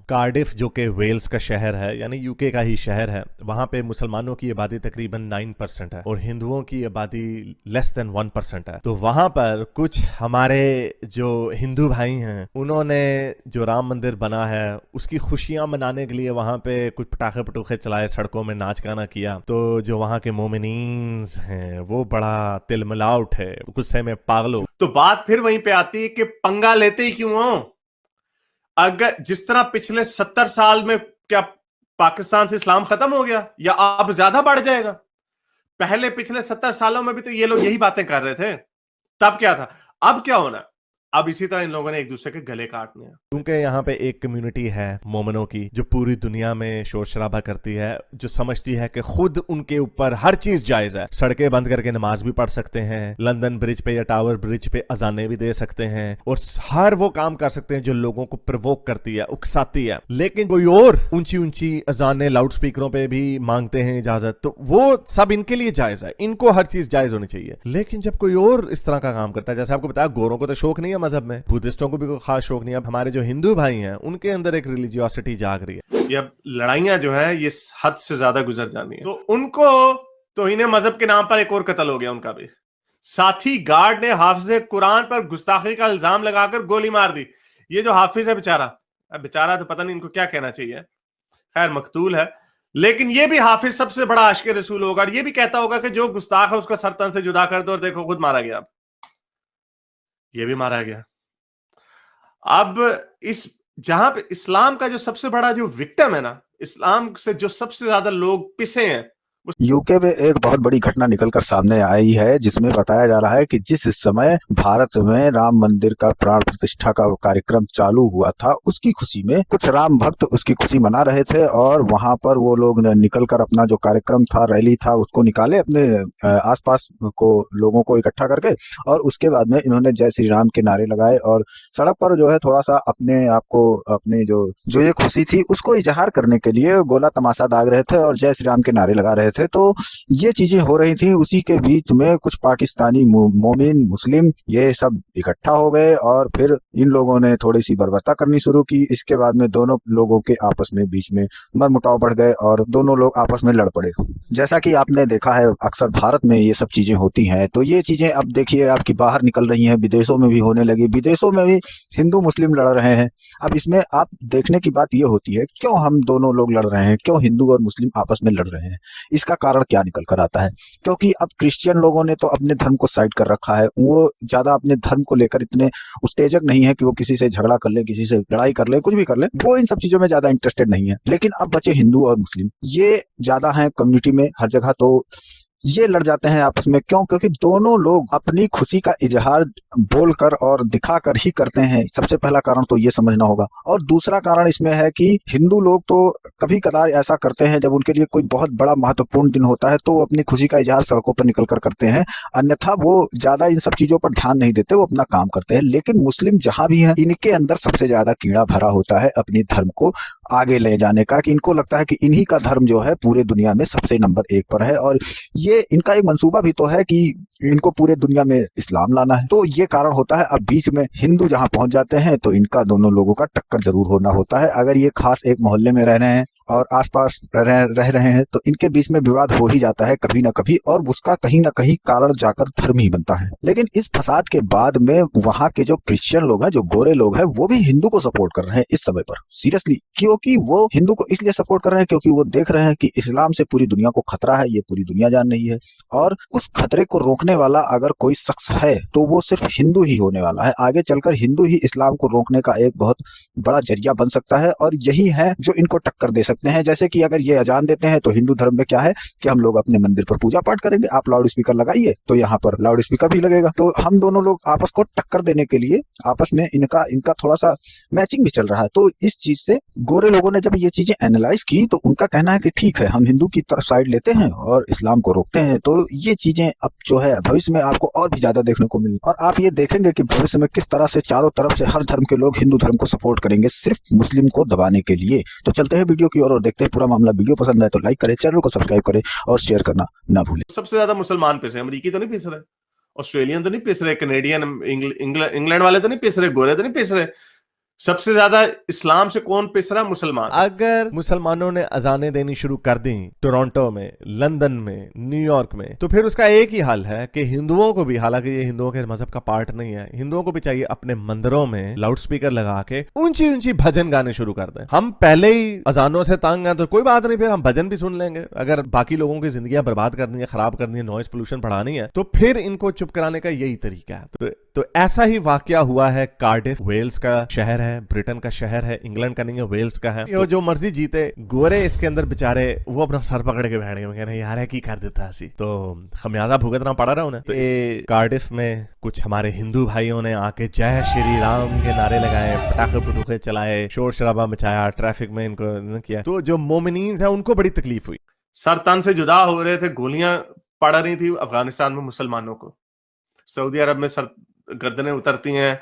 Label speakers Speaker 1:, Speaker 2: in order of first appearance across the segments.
Speaker 1: Cardiff जो कि Wales का शहर है यानी यूके का ही शहर है, वहाँ पे मुसलमानों की आबादी तकरीबन 9% है और हिंदुओं की आबादी लेस देन 1% है। तो वहाँ पर कुछ हमारे जो हिंदू भाई हैं उन्होंने जो राम मंदिर बना है उसकी खुशियाँ मनाने के लिए वहाँ पे कुछ पटाखे पटूखे चलाए, सड़कों में नाच गाना किया। तो जो वहाँ के मोमिनीन्स हैं वो बड़ा तिलमिला उठे, गुस्से में पागल हो।
Speaker 2: तो बात फिर वहीं पे आती है कि पंगा लेते ही क्यों हो? अगर जिस तरह पिछले 70 साल में क्या पाकिस्तान से इस्लाम खत्म हो गया या अब ज्यादा बढ़ जाएगा? पहले पिछले 70 सालों में भी तो ये लोग यही बातें कर रहे थे। तब क्या था? अब क्या होना? अब इसी तरह इन लोगों ने एक दूसरे के गले काटने हैं।
Speaker 1: क्योंकि यहाँ पे एक कम्युनिटी है मोमनों की जो पूरी दुनिया में शोर शराबा करती है, जो समझती है कि खुद उनके ऊपर हर चीज जायज है। सड़कें बंद करके नमाज भी पढ़ सकते हैं, लंदन ब्रिज पे या टावर ब्रिज पे अजाने भी दे सकते हैं और हर वो काम कर सकते हैं जो लोगों को प्रवोक करती है, उकसाती है। लेकिन कोई और ऊंची ऊंची अजाने लाउड स्पीकरों पे भी मांगते हैं इजाजत, तो वो सब इनके लिए जायज है, इनको हर चीज जायज होनी चाहिए। लेकिन जब कोई और इस तरह का काम करता है, जैसे आपको बताया गोरों को तो शौक नहीं है मजहब में, बुद्धिस्टों को भी कोई खास शौक नहीं है, हमारे जो हिंदू भाई हैं उनके अंदर एक रिलीजियोसिटी जाग रही है।
Speaker 2: ये अब लड़ाइयां जो है ये हद से ज्यादा गुजर जानी है। तो उनको तो इन्हें मजहब के नाम पर एक और कत्ल हो गया उनका भी। साथी गार्ड ने हाफिज कुरान पर गुस्ताखी का इल्जाम लगाकर गोली मार दी। ये जो हाफिज है बेचारा, अब बेचारा तो पता नहीं इनको क्या कहना चाहिए, खैर मकतूल है। लेकिन ये भी हाफिज सबसे बड़ा आशिक रसूल होगा, ये भी कहता होगा कि जो गुस्ताख है उसका सर तन से जुदा कर दो, और देखो खुद मारा गया। अब ये भी मारा गया। अब इस जहां पे इस्लाम का जो सबसे बड़ा जो विक्टिम है ना, इस्लाम से जो सबसे ज्यादा लोग पिसे हैं,
Speaker 3: यूके में एक बहुत बड़ी घटना निकलकर सामने आई है जिसमें बताया जा रहा है कि जिस समय भारत में राम मंदिर का प्राण प्रतिष्ठा का कार्यक्रम चालू हुआ था, उसकी खुशी में कुछ राम भक्त उसकी खुशी मना रहे थे और वहां पर वो लोग निकलकर अपना जो कार्यक्रम था, रैली था, उसको निकाले अपने आसपास को लोगों को इकट्ठा करके, और उसके बाद में इन्होंने जय श्री राम के नारे लगाए और सड़क पर जो है थोड़ा सा अपने आप को, अपने जो जो ये खुशी थी उसको इजहार करने के लिए गोला तमाशा दाग रहे थे और जय श्री राम के नारे लगा रहे थे। तो ये चीजें हो रही थी, उसी के बीच में कुछ पाकिस्तानी मोमिन मुस्लिम ये सब इकट्ठा हो गए और फिर इन लोगों ने थोड़ी सी बर्बरता करनी शुरू की। इसके बाद में दोनों लोगों के आपस में बीच में मनमुटाव बढ़ गए और दोनों लोग आपस में लड़ पड़े। जैसा कि आपने देखा है अक्सर भारत में ये सब चीजें होती हैं, तो ये चीजें अब देखिए आपकी बाहर निकल रही हैं, विदेशों में भी होने लगी, विदेशों में भी हिंदू मुस्लिम लड़ रहे हैं। अब इसमें आप देखने की बात ये होती है, क्यों हम दोनों लोग लड़ रहे हैं, क्यों हिंदू और मुस्लिम आपस में लड़ रहे हैं? इसका कारण क्या निकल कर आता है? क्योंकि अब क्रिश्चियन लोगों ने तो अपने धर्म को साइड कर रखा है, वो ज्यादा अपने धर्म को लेकर इतने उत्तेजक नहीं है कि वो किसी से झगड़ा कर ले, किसी से लड़ाई कर ले, कुछ भी कर ले, वो इन सब चीजों में ज्यादा इंटरेस्टेड नहीं है। लेकिन अब बचे हिंदू और मुस्लिम, ये ज्यादा है कम्युनिटी में हर जगह, तो ये लड़ जाते हैं आपस में। क्यों? क्योंकि दोनों लोग अपनी खुशी का इजहार बोलकर और दिखाकर ही करते हैं। सबसे पहला कारण तो ये समझना होगा। और दूसरा कारण इसमें है कि हिंदू लोग तो कभी कदार ऐसा करते हैं जब उनके लिए कोई बहुत बड़ा महत्वपूर्ण दिन होता है तो वो अपनी खुशी का इजहार सड़कों पर निकलकर करते हैं, अन्यथा वो ज्यादा इन सब चीजों पर ध्यान नहीं देते, वो अपना काम करते हैं। लेकिन मुस्लिम जहां भी हैं, इनके अंदर सबसे ज्यादा कीड़ा भरा होता है अपने धर्म को आगे ले जाने का, कि इनको लगता है कि इन्हीं का धर्म जो है पूरे दुनिया में सबसे नंबर 1 पर है और ये इनका एक मंसूबा भी तो है कि इनको पूरे दुनिया में इस्लाम लाना है। तो ये कारण होता है। अब बीच में हिंदू जहां पहुंच जाते हैं तो इनका दोनों लोगों का टक्कर जरूर होना होता है। अगर ये खास एक मोहल्ले में रह रहे हैं और आसपास रह रहे हैं तो इनके बीच में विवाद हो ही जाता है कभी ना कभी, और उसका कहीं ना कहीं कारण जाकर धर्म ही बनता है। लेकिन इस फसाद के बाद में वहां के जो क्रिश्चियन लोग हैं, जो गोरे लोग हैं, वो भी हिंदू को सपोर्ट कर रहे हैं इस समय पर, सीरियसली। क्योंकि वो हिंदू को इसलिए सपोर्ट कर रहे हैं क्योंकि वो देख रहे हैं कि इस्लाम से पूरी दुनिया को खतरा है, ये पूरी दुनिया जान रही है, और उस खतरे को रोकने वाला अगर कोई शख्स है तो वो सिर्फ हिंदू ही होने वाला है। आगे चलकर हिंदू ही इस्लाम को रोकने का एक बहुत बड़ा जरिया बन सकता है और यही है जो इनको टक्कर दे सकते हैं। जैसे कि अगर ये अजान देते हैं तो हिंदू धर्म में क्या है कि हम लोग अपने मंदिर पर पूजा पाठ करेंगे, आप लाउड स्पीकर लगाइए तो यहाँ पर लाउड स्पीकर भी लगेगा। तो हम दोनों लोग आपस को टक्कर देने के लिए आपस में इनका थोड़ा सा मैचिंग भी चल रहा है। तो इस चीज से गोरे लोगों ने जब ये चीजें एनालाइज की तो उनका कहना है कि ठीक है, हम हिंदू की तरफ साइड लेते हैं और इस्लाम को रोकते हैं। तो ये चीजें अब जो है भविष्य में आपको और भी ज्यादा देखने को मिली, और आप ये देखेंगे कि भविष्य में किस तरह से चारों तरफ से हर धर्म के लोग हिंदू धर्म को सपोर्ट करेंगे सिर्फ मुस्लिम को दबाने के लिए। तो चलते हैं वीडियो की ओर और देखते हैं पूरा मामला। वीडियो पसंद आए तो लाइक करें, चैनल को सब्सक्राइब करें और शेयर करना ना भूलें।
Speaker 2: सबसे ज्यादा मुसलमान पिस रहे, अमरीकी तो नहीं पिस रहे, ऑस्ट्रेलियन तो नहीं पिस रहे, कनेडियन इंग्लैंड वाले तो नहीं पिस रहे, गोरे तो नहीं पिस रहे, सबसे ज्यादा इस्लाम से कौन पिस रहा? मुसलमान।
Speaker 1: अगर मुसलमानों ने अजानें देनी शुरू कर दी टोरंटो में, लंदन में, न्यूयॉर्क में, तो फिर उसका एक ही हाल है कि हिंदुओं को भी, हालांकि ये हिंदुओं के मजहब का पार्ट नहीं है, हिंदुओं को भी चाहिए अपने मंदिरों में लाउड स्पीकर लगा के ऊंची ऊंची भजन गाने शुरू कर दें। हम पहले ही अजानों से तंग हैं तो कोई बात नहीं, फिर हम भजन भी सुन लेंगे। अगर बाकी लोगों की जिंदगियां बर्बाद करनी है, खराब करनी है, नॉइस पोल्यूशन बढ़ानी है, तो फिर इनको चुप कराने का यही तरीका है। तो ऐसा ही वाकया हुआ है कार्डिफ, वेल्स का शहर है, ब्रिटेन का शहर है, इंग्लैंड का नहीं है, वेल्स का है। तो जो मर्जी जीते, गोरे इसके अंदर बेचारे वो अपना सर पकड़ के बैठ गए, कहने यार है की कर देता है, तो खमियाजा भुगतना पड़ा रहा उन्हें। तो ये कार्डिफ में कुछ हमारे हिंदू भाइयों ने आके जय श्री राम के नारे लगाए, पटाखे पटूखे चलाए, शोर शराबा मचाया, ट्रैफिक में इनको किया। तो जो मोमिनीन है उनको बड़ी तकलीफ हुई।
Speaker 2: सर तन से जुदा हो रहे थे, गोलियां पड़ रही थी अफगानिस्तान में मुसलमानों को, सऊदी अरब में सर गर्दनें उतरती हैं,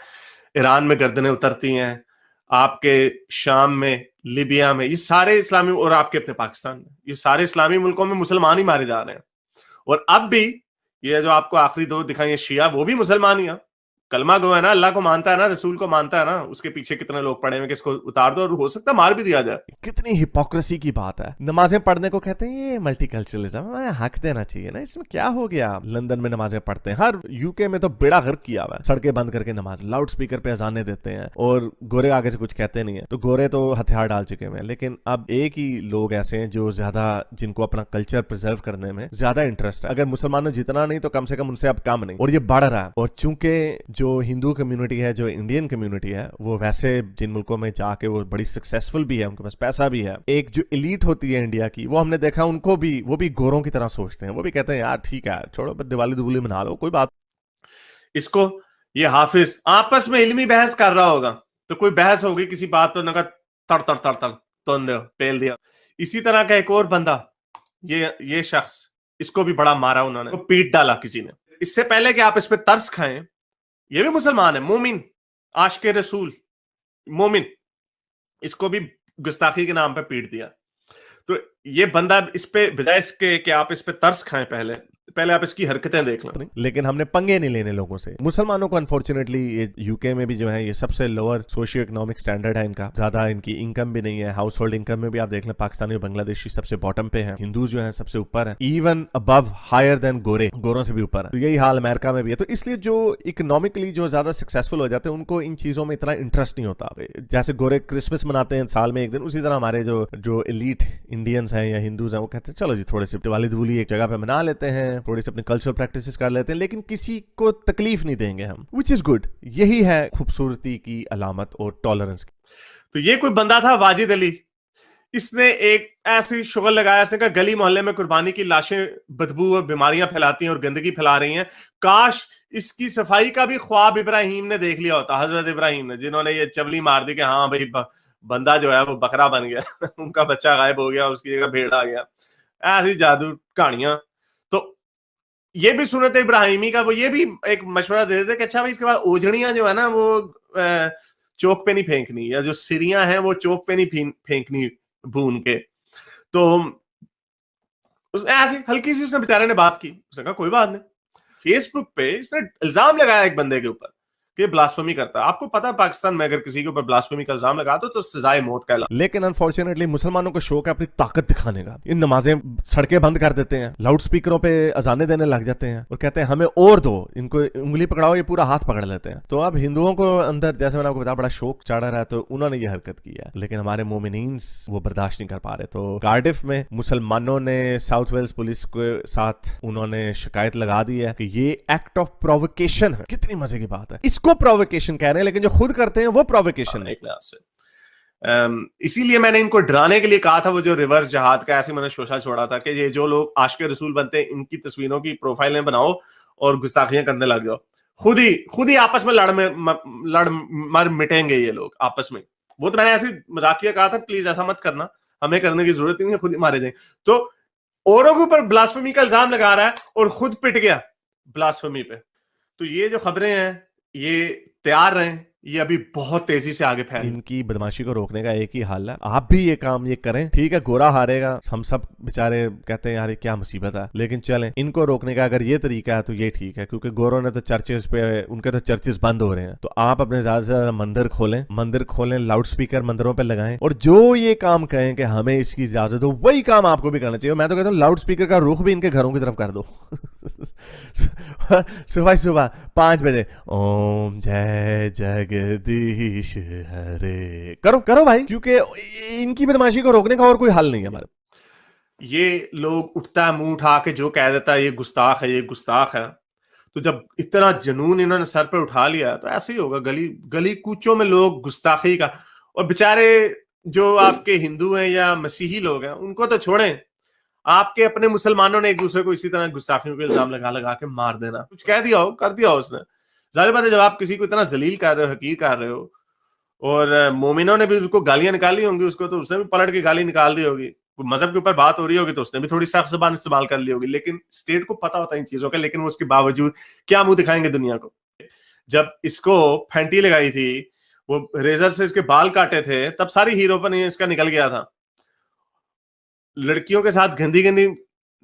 Speaker 2: ईरान में गर्दनें उतरती हैं, आपके शाम में, लिबिया में, ये सारे इस्लामी, और आपके अपने पाकिस्तान में, ये सारे इस्लामी मुल्कों में मुसलमान ही मारे जा रहे हैं। और अब भी ये जो आपको आखिरी दो दिखाई शिया, वो भी मुसलमान ही है, कलमा गो है ना, अल्लाह को मानता है ना, रसूल को मानता है ना, उसके पीछे कितने लोग पड़े हुए कि इसको उतार दो, और हो सकता है मार भी दिया जाए।
Speaker 1: कितनी हिपोक्रेसी की बात है। नमाजें पढ़ने को कहते हैं ये मल्टीकल्चरलिज्म, हक देना चाहिए ना, इसमें क्या हो गया। लंदन में नमाजें पढ़ते हैं, हर यूके में तो बेड़ा गर्क किया हुआ है, सड़कें बंद करके नमाज, लाउड स्पीकर पे अजाने देते हैं, और गोरे आगे से कुछ कहते नहीं है। तो गोरे तो हथियार डाल चुके हैं, लेकिन अब एक ही लोग ऐसे हैं जो ज्यादा, जिनको अपना कल्चर प्रिजर्व करने में ज्यादा इंटरेस्ट है। अगर मुसलमानों जितना नहीं तो कम से कम उनसे अब कम नहीं, और ये बढ़ रहा है। और चूंकि जो हिंदू कम्युनिटी है, जो इंडियन कम्युनिटी है, वो वैसे जिन मुल्कों में जाके वो बड़ी सक्सेसफुल भी है, उनके पास पैसा भी है, एक जो एलीट होती है इंडिया की, वो हमने देखा उनको भी, वो भी गोरों की तरह सोचते हैं, वो भी कहते हैं यार ठीक है, छोड़ो दिवाली दुबली मना लो, कोई बात।
Speaker 2: इसको ये हाफिज आपस में इल्मी बहस कर रहा होगा, तो कोई बहस होगी किसी बात पर, उन्होंने कहा तर तर तर तर तोड़ दो, पेल दिया। इसी तरह का एक और बंदा, ये शख्स, इसको भी बड़ा मारा उन्होंने, तो पीट डाला किसी ने। इससे पहले कि आप इस पे तरस खाएं, ये भी मुसलमान है, मोमिन, आशिक रसूल, मोमिन, इसको भी गुस्ताखी के नाम पे पीट दिया। तो ये बंदा, इस पे बजाय इसके कि आप इस पे तरस खाएं, पहले आप इसकी हरकतें देख लें।
Speaker 1: लेकिन हमने पंगे नहीं लेने लोगों से। मुसलमानों को अनफॉर्चुनेटली ये यूके में भी जो है, ये सबसे लोअर सोशियो इकोनॉमिक स्टैंडर्ड है इनका, ज्यादा इनकी इनकम भी नहीं है। हाउस होल्ड इनकम में भी आप देख लें, पाकिस्तानी और बांग्लादेशी सबसे बॉटम पे है, हिंदू जो है सबसे ऊपर है, इवन अबव हायर देन गोरों से भी ऊपर है। तो यही हाल अमेरिका में भी है। तो इसलिए जो इकोनॉमिकली जो ज्यादा सक्सेसफुल हो जाते हैं, उनको इन चीजों में इतना इंटरेस्ट नहीं होता। जैसे गोरे क्रिसमस मनाते हैं साल में एक दिन, उसी तरह हमारे जो एलीट इंडियंस हैं या हिंदूज हैं, वो कहते हैं चलो जी थोड़े से दिवाली दुबली एक जगह पे मना लेते हैं, थोड़ी सी अपनी कल्चरल प्रैक्टिसेस कर लेते हैं, लेकिन किसी को तकलीफ नहीं देंगे हम, विच इज गुड। यही है खूबसूरती की अलामत और टॉलरेंस की।
Speaker 2: तो ये कोई बंदा था वाजिद अली, इसने एक ऐसी शुगल लगाया, इसने कहा गली मोहल्ले में कुर्बानी की लाशें बदबू और बीमारियां फैलाती हैं और गंदगी फैला रही हैं, काश इसकी सफाई का भी ख्वाब इब्राहिम ने देख लिया होता, हजरत इब्राहिम ने, जिन्होंने ये चवली मार दी कि हाँ भाई बंदा जो है वो बकरा बन गया उनका बच्चा गायब हो गया, उसकी जगह भेड़ आ गया, ऐसी जादू कहानियां। तो ये भी सुनत इब्राहिमी का, वो ये भी एक मशवरा दे देते कि अच्छा भाई इसके बाद ओझड़ियां जो है ना वो चौक पे नहीं फेंकनी, या जो सिरियां हैं वो चौक पे नहीं फेंकनी भून के। तो ऐसी हल्की सी उसने बेचारे ने बात की, उसने कहा कोई बात नहीं। फेसबुक पे इसने इल्जाम लगाया एक बंदे के ऊपर कि ब्लास्फेमी करता है। आपको पता है पाकिस्तान में अगर किसी के ऊपर ब्लास्फेमी का इल्जाम लगा दो तो सजाए मौत का ऐलान।
Speaker 1: लेकिन अनफॉर्चुनेटली मुसलमानों को शौक है अपनी ताकत दिखाने का। ये नमाजें, सड़कें बंद कर देते हैं, लाउड स्पीकरों पे अजाने देने लग जाते हैं और कहते हैं हमें और दो, इनको उंगली पकड़ाओ, ये पूरा हाथ पकड़ लेते हैं। तो अब हिंदुओं को अंदर, जैसे मैंने आपको बताया, बड़ा शौक चढ़ रहा है, तो उन्होंने ये हरकत की है, लेकिन हमारे मोमिनीन्स वो बर्दाश्त नहीं कर पा रहे। तो कार्डिफ में मुसलमानों ने साउथ वेल्स पुलिस के साथ उन्होंने शिकायत लगा दी है कि ये एक्ट ऑफ प्रोवोकेशन है। कितनी मजे की बात है, इसको प्रोवोकेशन कह रहे हैं, लेकिन जो खुद करते हैं वो प्रोवोकेशन नहीं।
Speaker 2: इसीलिए मैंने इनको डराने के लिए कहा था वो जो रिवर्स जहाद का, ऐसे मैंने शोशा छोड़ा था कि ये जो लोग आशिक रसूल बनते हैं इनकी तस्वीरों की प्रोफाइलें बनाओ और गुस्ताखियां करने लग जाओ, खुद ही आपस में लड़ मर मिटेंगे ये लोग आपस में। वो तो मैंने ऐसे मजाकिया कहा था, प्लीज ऐसा मत करना, हमें करने की जरूरत नहीं है, खुद ही मारे जाएंगे। तो औरों के ऊपर ब्लास्फेमी का इल्जाम लगा रहा है और खुद पिट गया ब्लास्फेमी पे। तो ये जो खबरें हैं ये तैयार रहें, ये अभी बहुत तेजी से आगे फैल।
Speaker 1: इनकी बदमाशी को रोकने का एक ही हल है, आप भी ये काम ये करें। ठीक है, गोरा हारेगा, हम सब बेचारे कहते हैं यार ये क्या मुसीबत है, लेकिन चलें, इनको रोकने का अगर ये तरीका है तो ये ठीक है, क्योंकि गोरों ने तो चर्चेस पे, उनके तो चर्चेस बंद हो रहे हैं। तो आप अपने ज्यादा से ज्यादा मंदिर खोलें, लाउड स्पीकर मंदिरों पे लगाएं, और जो ये काम कहें कि हमें इसकी इजाजत हो, वही काम आपको भी करना चाहिए। मैं तो कहता हूँ लाउड स्पीकर का रुख भी इनके घरों की तरफ कर दो। सुबह 5 बजे ओम जय जगदीश हरे करो करो भाई, क्योंकि इनकी बदमाशी को रोकने का और कोई हल नहीं है हमारे।
Speaker 2: ये लोग उठता है मुंह उठा के जो कह देता है ये गुस्ताख है, ये गुस्ताख है। तो जब इतना जुनून इन्होंने सर पे उठा लिया तो ऐसे ही होगा, गली गली कूचों में लोग गुस्ताखी का। और बेचारे जो आपके हिंदू हैं या मसीही लोग हैं उनको तो छोड़ें, आपके अपने मुसलमानों ने एक दूसरे को इसी तरह गुस्ताखियों के इल्जाम लगा लगा के मार देना, कुछ कह दिया हो, कर दिया हो उसने। जाहिर बात है जब आप किसी को इतना जलील कर रहे हो, हकीर कर रहे हो, और मोमिनों ने भी उसको गालियां निकाली होंगी, उसको तो उसने भी पलट के गाली निकाल दी होगी। मजहब के ऊपर बात हो रही होगी तो उसने भी थोड़ी सख्त जबान इस्तेमाल कर ली होगी, लेकिन स्टेट को पता होता है इन चीजों का, लेकिन वो उसके बावजूद क्या मुंह दिखाएंगे दुनिया को। जब इसको फैंटी लगाई थी, वो रेजर से इसके बाल काटे थे, तब सारी हीरोपन इसका निकल गया था। लड़कियों के साथ गंदी गंदी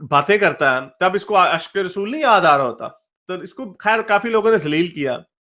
Speaker 2: बातें करता है, तब इसको अश्क रसूल नहीं याद आ रहा होता। तो इसको खैर काफी लोगों ने जलील किया।